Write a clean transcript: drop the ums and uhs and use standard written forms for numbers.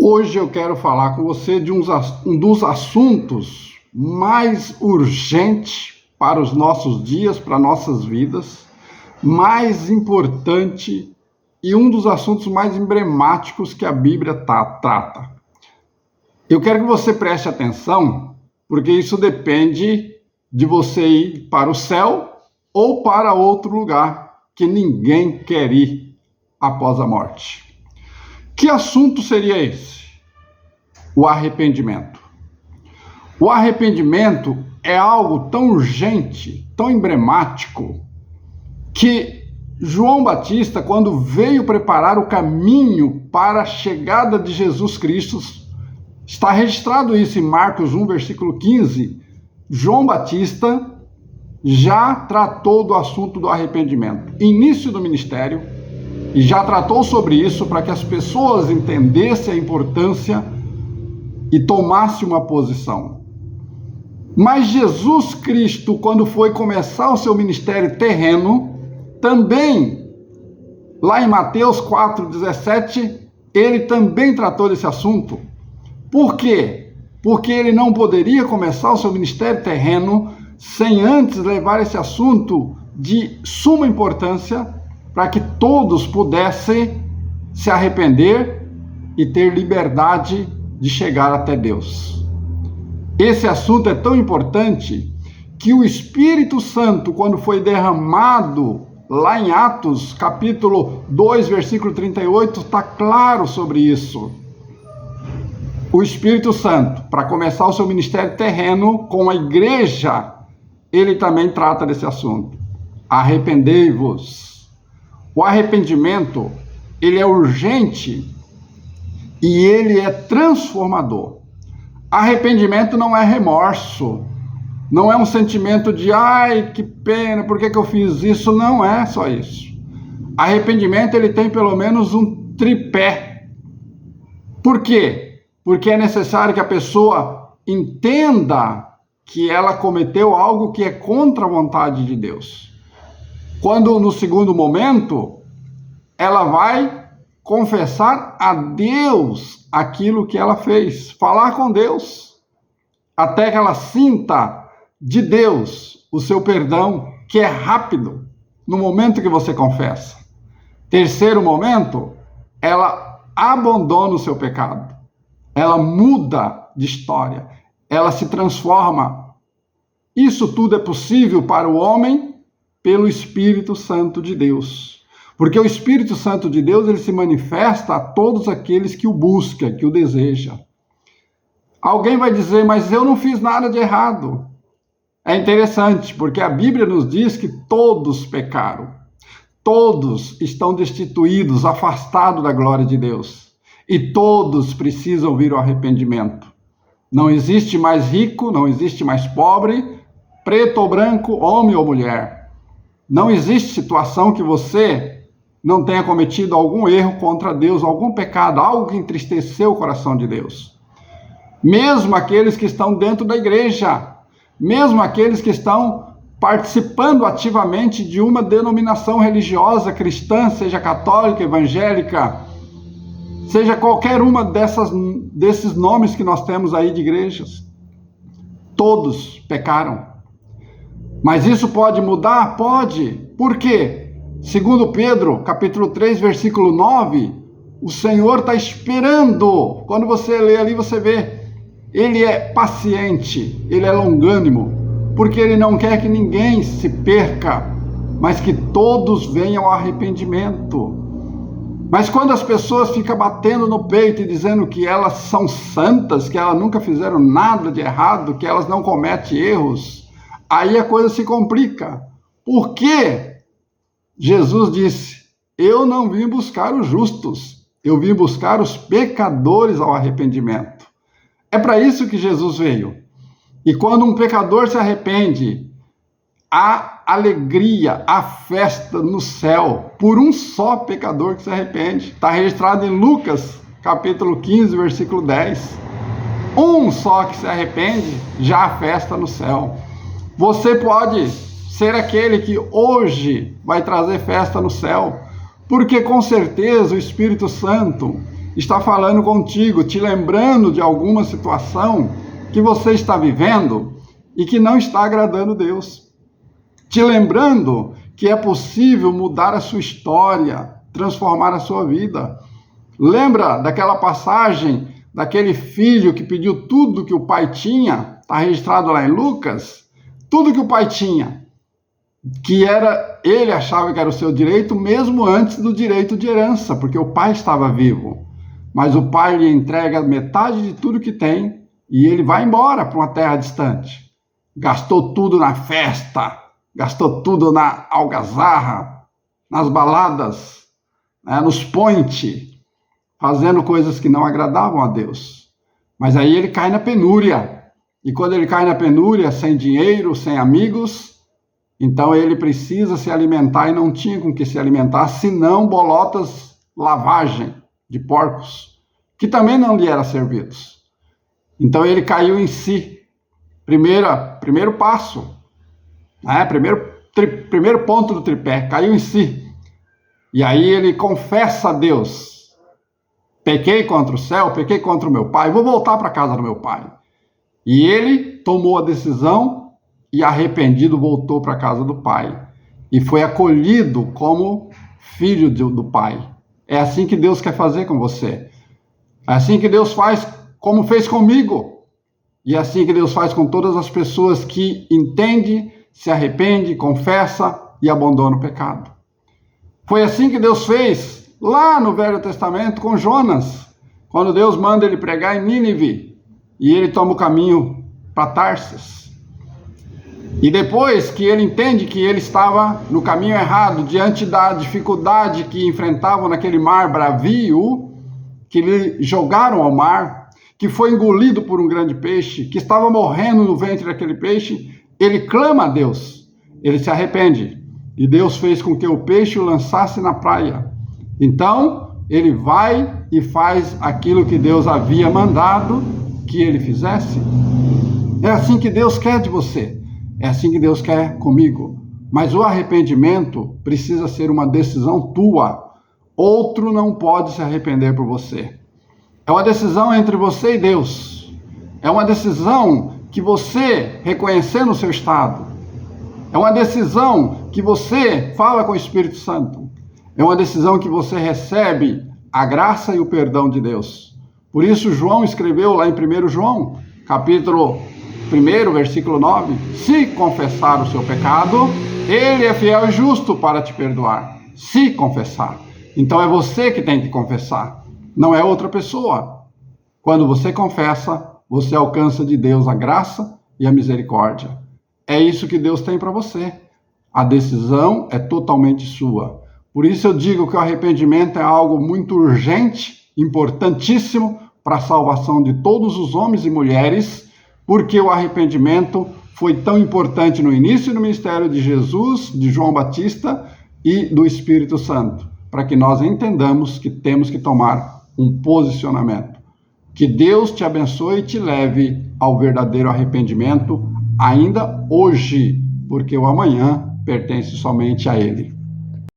Hoje eu quero falar com você de um dos assuntos mais urgentes para os nossos dias, para nossas vidas, mais importante e um dos assuntos mais emblemáticos que a Bíblia trata. Eu quero que você preste atenção, porque isso depende de você ir para o céu ou para outro lugar que ninguém quer ir após a morte. Que assunto seria esse? O arrependimento. O arrependimento é algo tão urgente, tão emblemático, que João Batista, quando veio preparar o caminho para a chegada de Jesus Cristo, está registrado isso em Marcos 1, versículo 15, João Batista já tratou do assunto do arrependimento. Início do ministério, e já tratou sobre isso para que as pessoas entendessem a importância e tomassem uma posição. Mas Jesus Cristo, quando foi começar o seu ministério terreno, também, lá em Mateus 4,17, ele também tratou desse assunto. Por quê? Porque ele não poderia começar o seu ministério terreno sem antes levar esse assunto de suma importância para que todos pudessem se arrepender e ter liberdade de chegar até Deus. Esse assunto é tão importante que o Espírito Santo, quando foi derramado lá em Atos, capítulo 2, versículo 38, está claro sobre isso. O Espírito Santo, para começar o seu ministério terreno com a igreja, ele também trata desse assunto. Arrependei-vos. O arrependimento, ele é urgente e ele é transformador. Arrependimento não é remorso, não é um sentimento de, ai, que pena, por que eu fiz isso? Não é só isso. Arrependimento, ele tem pelo menos um tripé. Por quê? Porque é necessário que a pessoa entenda que ela cometeu algo que é contra a vontade de Deus. Quando, no segundo momento, ela vai confessar a Deus aquilo que ela fez, falar com Deus, até que ela sinta de Deus o seu perdão, que é rápido, no momento que você confessa. Terceiro momento, ela abandona o seu pecado, ela muda de história, ela se transforma. Isso tudo é possível para o homem pelo Espírito Santo de Deus. Porque o Espírito Santo de Deus, ele se manifesta a todos aqueles que o buscam, que o desejam. Alguém vai dizer, mas eu não fiz nada de errado. É interessante, porque a Bíblia nos diz que todos pecaram. Todos estão destituídos, afastados da glória de Deus. E todos precisam vir ao arrependimento. Não existe mais rico, não existe mais pobre, preto ou branco, homem ou mulher. Não existe situação que você não tenha cometido algum erro contra Deus, algum pecado, algo que entristeceu o coração de Deus. Mesmo aqueles que estão dentro da igreja, mesmo aqueles que estão participando ativamente de uma denominação religiosa cristã, seja católica, evangélica, seja qualquer uma desses nomes que nós temos aí de igrejas, todos pecaram. Mas isso pode mudar? Pode. Por quê? Segundo Pedro, capítulo 3, versículo 9, o Senhor está esperando. Quando você lê ali, você vê. Ele é paciente, ele é longânimo, porque ele não quer que ninguém se perca, mas que todos venham ao arrependimento. Mas quando as pessoas ficam batendo no peito e dizendo que elas são santas, que elas nunca fizeram nada de errado, que elas não cometem erros, aí a coisa se complica. Por quê? Jesus disse, eu não vim buscar os justos, eu vim buscar os pecadores ao arrependimento. É para isso que Jesus veio. E quando um pecador se arrepende, há alegria, há festa no céu, por um só pecador que se arrepende. Está registrado em Lucas, capítulo 15, versículo 10. Um só que se arrepende, já há festa no céu. Você pode ser aquele que hoje vai trazer festa no céu, porque com certeza o Espírito Santo, está falando contigo, te lembrando de alguma situação que você está vivendo e que não está agradando Deus. Te lembrando que é possível mudar a sua história, transformar a sua vida. Lembra daquela passagem daquele filho que pediu tudo que o pai tinha? Está registrado lá em Lucas. Tudo que o pai tinha, que era, ele achava que era o seu direito, mesmo antes do direito de herança, porque o pai estava vivo. Mas o pai lhe entrega metade de tudo que tem e ele vai embora para uma terra distante. Gastou tudo na festa, gastou tudo na algazarra, nas baladas, nos point, fazendo coisas que não agradavam a Deus. Mas aí ele cai na penúria. E quando ele cai na penúria, sem dinheiro, sem amigos, então ele precisa se alimentar e não tinha com que se alimentar, senão bolotas, lavagem de porcos, que também não lhe eram servidos. Então ele caiu em si. Primeiro passo, primeiro ponto do tripé, caiu em si. E aí ele confessa a Deus: pequei contra o céu, pequei contra o meu pai, vou voltar para a casa do meu pai. E ele tomou a decisão e, arrependido, voltou para a casa do pai. E foi acolhido como filho do pai. É assim que Deus quer fazer com você. É assim que Deus faz, como fez comigo. E é assim que Deus faz com todas as pessoas que entendem, se arrepende, confessa e abandona o pecado. Foi assim que Deus fez lá no Velho Testamento com Jonas, quando Deus manda ele pregar em Nínive. E ele toma o caminho para Tarsis. E depois que ele entende que ele estava no caminho errado, diante da dificuldade que enfrentavam naquele mar bravio, que lhe jogaram ao mar, que foi engolido por um grande peixe, que estava morrendo no ventre daquele peixe, ele clama a Deus, ele se arrepende. E Deus fez com que o peixe o lançasse na praia. Então, ele vai e faz aquilo que Deus havia mandado que ele fizesse. É assim que Deus quer de você. É assim que Deus quer comigo. Mas o arrependimento precisa ser uma decisão tua. Outro não pode se arrepender por você. É uma decisão entre você e Deus. É uma decisão que você, reconhecendo o seu estado, é uma decisão que você fala com o Espírito Santo. É uma decisão que você recebe a graça e o perdão de Deus. Por isso João escreveu lá em 1 João, capítulo 1, versículo 9, se confessar o seu pecado, ele é fiel e justo para te perdoar. Se confessar. Então é você que tem que confessar, não é outra pessoa. Quando você confessa, você alcança de Deus a graça e a misericórdia. É isso que Deus tem para você. A decisão é totalmente sua. Por isso eu digo que o arrependimento é algo muito urgente, importantíssimo para a salvação de todos os homens e mulheres, porque o arrependimento foi tão importante no início do ministério de Jesus, de João Batista e do Espírito Santo, para que nós entendamos que temos que tomar um posicionamento. Que Deus te abençoe e te leve ao verdadeiro arrependimento ainda hoje, porque o amanhã pertence somente a Ele.